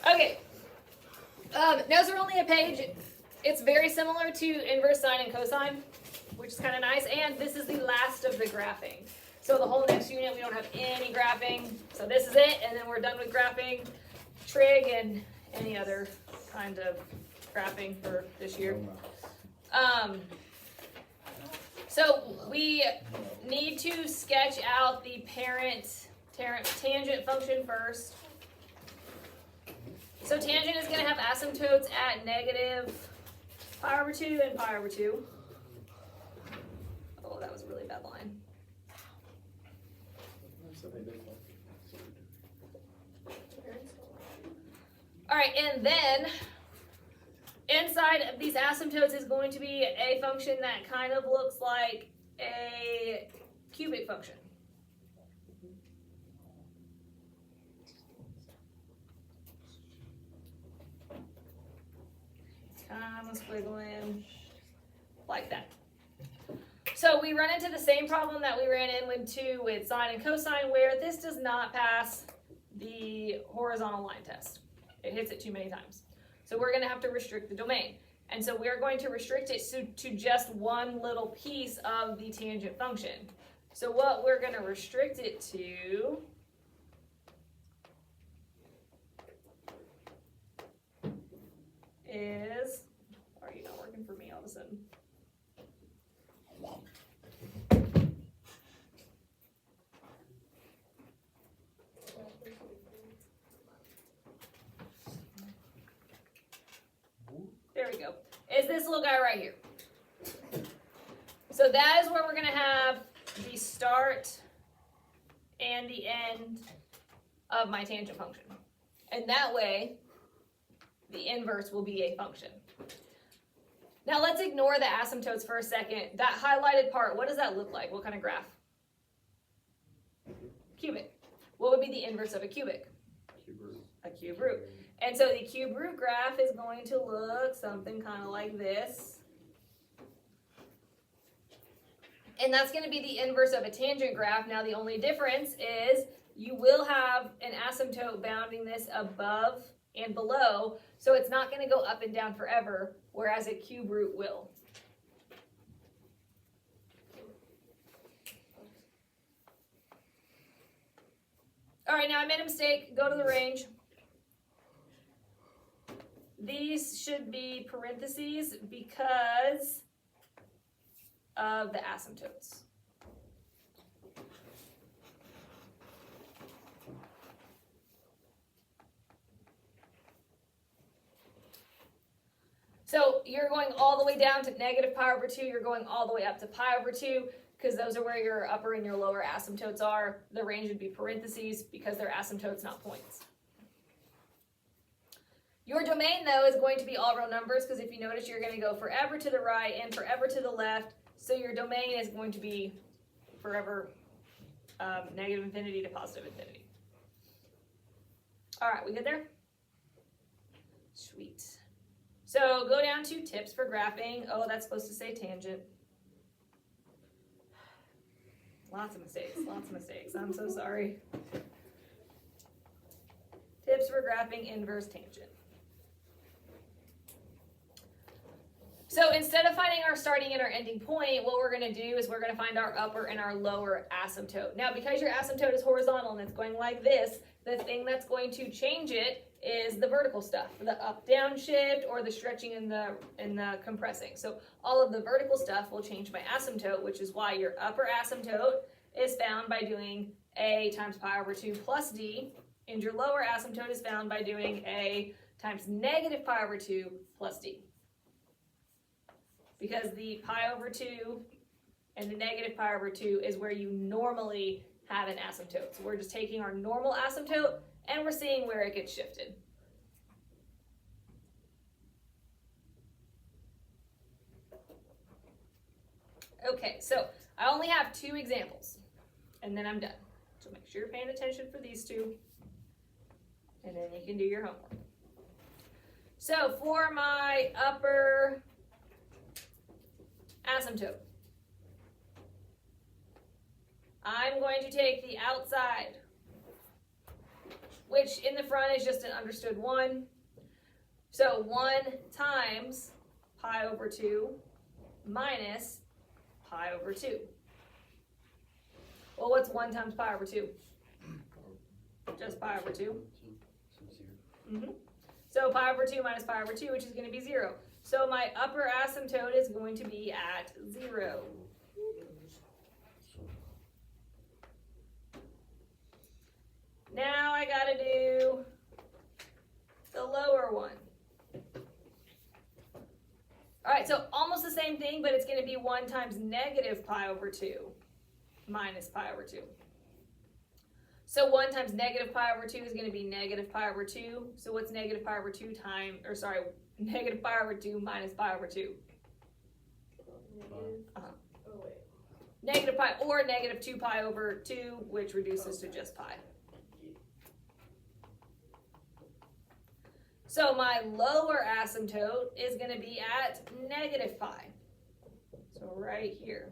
Okay. Notes are only a page. It's very similar to inverse sine and cosine, which is kind of nice. And this is the last of the graphing. So the whole next unit, we don't have any graphing. So this is it, and then we're done with graphing, trig, and any other kind of graphing for this year. So we need to sketch out the parent tangent function first. So tangent is going to have asymptotes at negative pi over 2 and pi over 2. Oh, that was a really bad line. All right, and then inside of these asymptotes is going to be a function that kind of looks like a cubic function. Kind of squiggling like that. So we run into the same problem that we ran into with sine and cosine, where this does not pass the horizontal line test. It hits it too many times. So we're going to have to restrict the domain. And so we're going to restrict it to just one little piece of the tangent function. So what we're going to restrict it to is, are you not working for me all of a sudden? There we go. Is this little guy right here. So that is where we're going to have the start and the end of my tangent function. And that way, the inverse will be a function. Now let's ignore the asymptotes for a second. That highlighted part, what does that look like? What kind of graph? Cubic. What would be the inverse of a cubic? Cube root. A cube root. And so the cube root graph is going to look something kind of like this. And that's going to be the inverse of a tangent graph. Now the only difference is you will have an asymptote bounding this above and below, so it's not going to go up and down forever, whereas a cube root will. All right, now I made a mistake. Go to the range. These should be parentheses because of the asymptotes. So you're going all the way down to negative pi over 2. You're going all the way up to pi over 2 because those are where your upper and your lower asymptotes are. The range would be parentheses because they're asymptotes, not points. Your domain, though, is going to be all real numbers because if you notice, you're going to go forever to the right and forever to the left. So your domain is going to be forever negative infinity to positive infinity. All right, we good there? Sweet. So go down to tips for graphing. Oh, that's supposed to say tangent. Lots of mistakes, lots of mistakes. I'm so sorry. Tips for graphing inverse tangent. So instead of finding our starting and our ending point, what we're going to do is we're going to find our upper and our lower asymptote. Now, because your asymptote is horizontal and it's going like this, the thing that's going to change it is the vertical stuff, the up-down shift or the stretching and the compressing. So all of the vertical stuff will change my asymptote, which is why your upper asymptote is found by doing a times pi over 2 plus d, and your lower asymptote is found by doing a times negative pi over 2 plus d. Because the pi over 2 and the negative pi over 2 is where you normally have an asymptote. So we're just taking our normal asymptote and we're seeing where it gets shifted. Okay, so I only have 2 examples and then I'm done. So make sure you're paying attention for these 2 and then you can do your homework. So for my upper asymptote, I'm going to take the outside which in the front is just an understood 1. So 1 times pi over 2 minus pi over 2. Well, what's 1 times pi over 2? Just pi over 2. So pi over 2 minus pi over 2, which is going to be 0. So my upper asymptote is going to be at 0. Now I got to do the lower one. All right, so almost the same thing, but it's going to be 1 times negative pi over 2 minus pi over 2. So 1 times negative pi over 2 is going to be negative pi over 2. So what's negative pi over 2 times, or sorry, negative pi over 2 minus pi over 2? Negative pi, or negative 2 pi over 2, which reduces to just pi. So my lower asymptote is going to be at negative pi. So right here.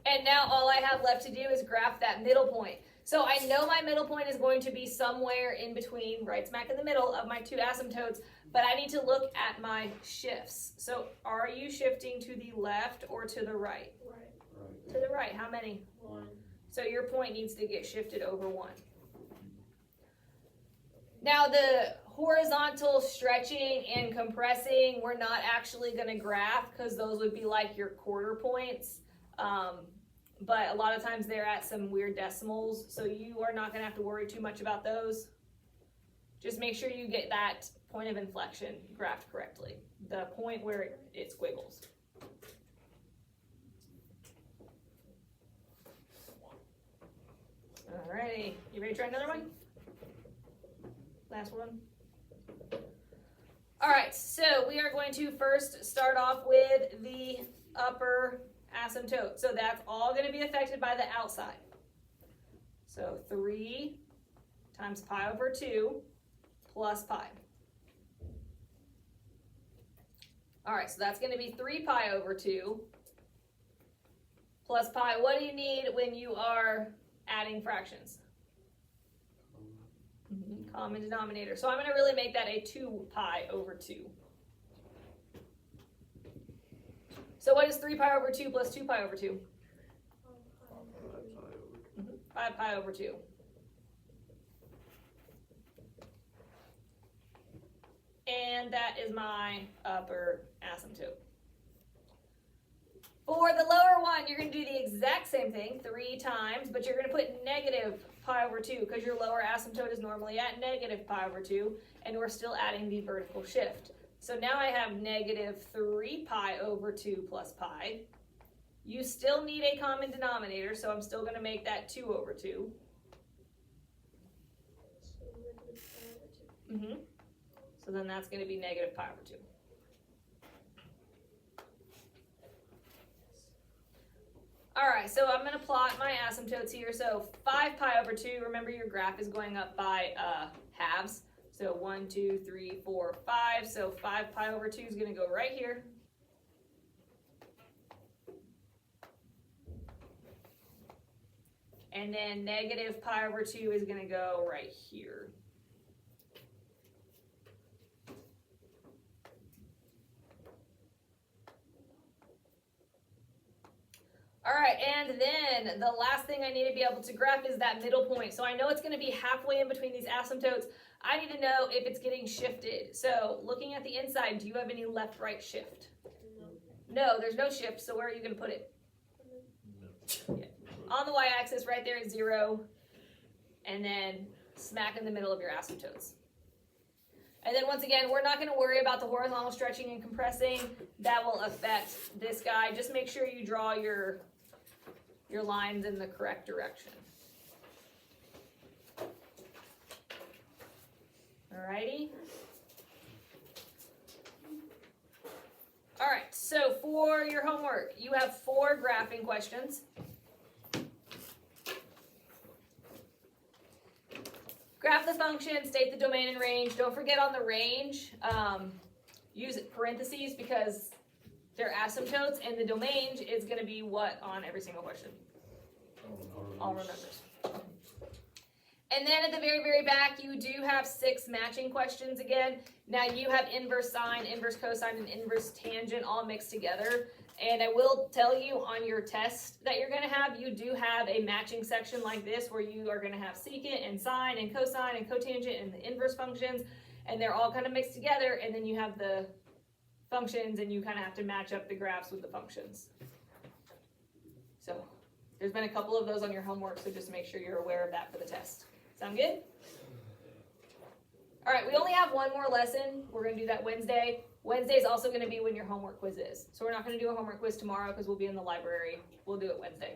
And now all I have left to do is graph that middle point. So I know my middle point is going to be somewhere in between, right smack in the middle of my 2 asymptotes, but I need to look at my shifts. So are you shifting to the left or to the right? Right. To the right. How many? 1. So your point needs to get shifted over 1. Now the horizontal stretching and compressing, we're not actually going to graph because those would be like your quarter points. But a lot of times they're at some weird decimals, so you are not going to have to worry too much about those. Just make sure you get that point of inflection graphed correctly, the point where it squiggles. Alrighty, you ready to try another one? Last one. All right, so we are going to first start off with the upper asymptote. So that's all going to be affected by the outside. So 3 times pi over 2 plus pi. All right, so that's going to be 3 pi over 2 plus pi. What do you need when you are adding fractions? Common denominator. So I'm going to really make that a 2 pi over 2. So what is 3 pi over 2 plus 2 pi over 2? 5 pi over 2. And that is my upper asymptote. For the lower one, you're going to do the exact same thing 3 times, but you're going to put negative pi over 2 because your lower asymptote is normally at negative pi over 2, and we're still adding the vertical shift. So now I have negative 3 pi over 2 plus pi. You still need a common denominator, so I'm still going to make that 2 over 2. So then that's going to be negative pi over 2. All right, so I'm going to plot my asymptotes here. So 5 pi over 2, remember your graph is going up by halves. So 1, 2, 3, 4, 5. So 5 pi over 2 is going to go right here. And then negative pi over 2 is going to go right here. All right, and then the last thing I need to be able to graph is that middle point. So I know it's going to be halfway in between these asymptotes. I need to know if it's getting shifted. So looking at the inside, do you have any left-right shift? No, there's no shift, so where are you going to put it? Yeah. On the y-axis right there is 0, and then smack in the middle of your asymptotes. And then once again, we're not going to worry about the horizontal stretching and compressing. That will affect this guy. Just make sure you draw your lines in the correct direction. Alrighty. All right, so for your homework, you have 4 graphing questions. Graph the function, state the domain and range. Don't forget on the range, use parentheses because they're asymptotes, and the domain is going to be what on every single question? all remembers. And then at the very, very back, you do have 6 matching questions again. Now you have inverse sine, inverse cosine, and inverse tangent all mixed together. And I will tell you on your test that you're going to have, you do have a matching section like this where you are going to have secant and sine and cosine and cotangent and the inverse functions. And they're all kind of mixed together. And then you have the functions and you kind of have to match up the graphs with the functions. So there's been a couple of those on your homework, so just make sure you're aware of that for the test. Sound good? All right, we only have one more lesson. We're going to do that Wednesday. Wednesday is also going to be when your homework quiz is. So we're not going to do a homework quiz tomorrow because we'll be in the library. We'll do it Wednesday.